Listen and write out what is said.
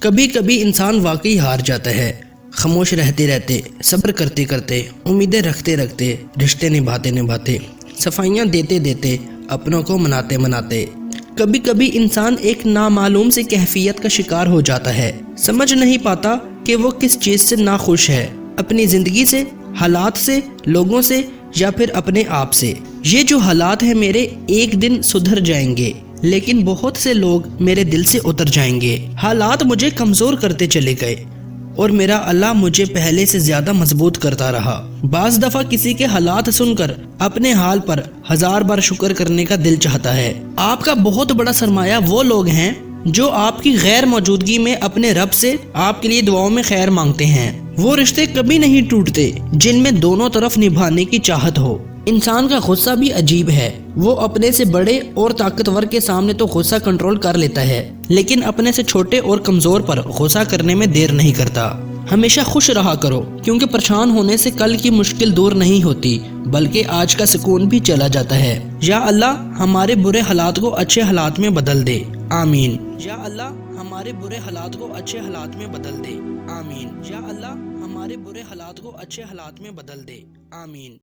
کبھی کبھی انسان واقعی ہار جاتا ہے، خاموش رہتے رہتے، صبر کرتے کرتے، امیدیں رکھتے رکھتے، رشتے نبھاتے نبھاتے، صفائیاں دیتے دیتے، اپنوں کو مناتے مناتے۔ کبھی کبھی انسان ایک نامعلوم سی کیفیت کا شکار ہو جاتا ہے، سمجھ نہیں پاتا کہ وہ کس چیز سے ناخوش ہے، اپنی زندگی سے، حالات سے، لوگوں سے، یا پھر اپنے آپ سے۔ یہ جو حالات ہیں میرے ایک دن سدھر جائیں گے، لیکن بہت سے لوگ میرے دل سے اتر جائیں گے۔ حالات مجھے کمزور کرتے چلے گئے اور میرا اللہ مجھے پہلے سے زیادہ مضبوط کرتا رہا۔ بعض دفعہ کسی کے حالات سن کر اپنے حال پر 1000 بار شکر کرنے کا دل چاہتا ہے۔ آپ کا بہت بڑا سرمایہ وہ لوگ ہیں جو آپ کی غیر موجودگی میں اپنے رب سے آپ کے لیے دعاؤں میں خیر مانگتے ہیں۔ وہ رشتے کبھی نہیں ٹوٹتے جن میں دونوں طرف نبھانے کی چاہت ہو۔ انسان کا غصہ بھی عجیب ہے، وہ اپنے سے بڑے اور طاقتور کے سامنے تو غصہ کنٹرول کر لیتا ہے، لیکن اپنے سے چھوٹے اور کمزور پر غصہ کرنے میں دیر نہیں کرتا۔ ہمیشہ خوش رہا کرو، کیونکہ پریشان ہونے سے کل کی مشکل دور نہیں ہوتی، بلکہ آج کا سکون بھی چلا جاتا ہے۔ یا اللہ ہمارے برے حالات کو اچھے حالات میں بدل دے، آمین۔ یا اللہ ہمارے برے حالات کو اچھے حالات میں بدل دے، آمین۔ یا اللہ ہمارے برے حالات کو اچھے حالات میں بدل دے، آمین۔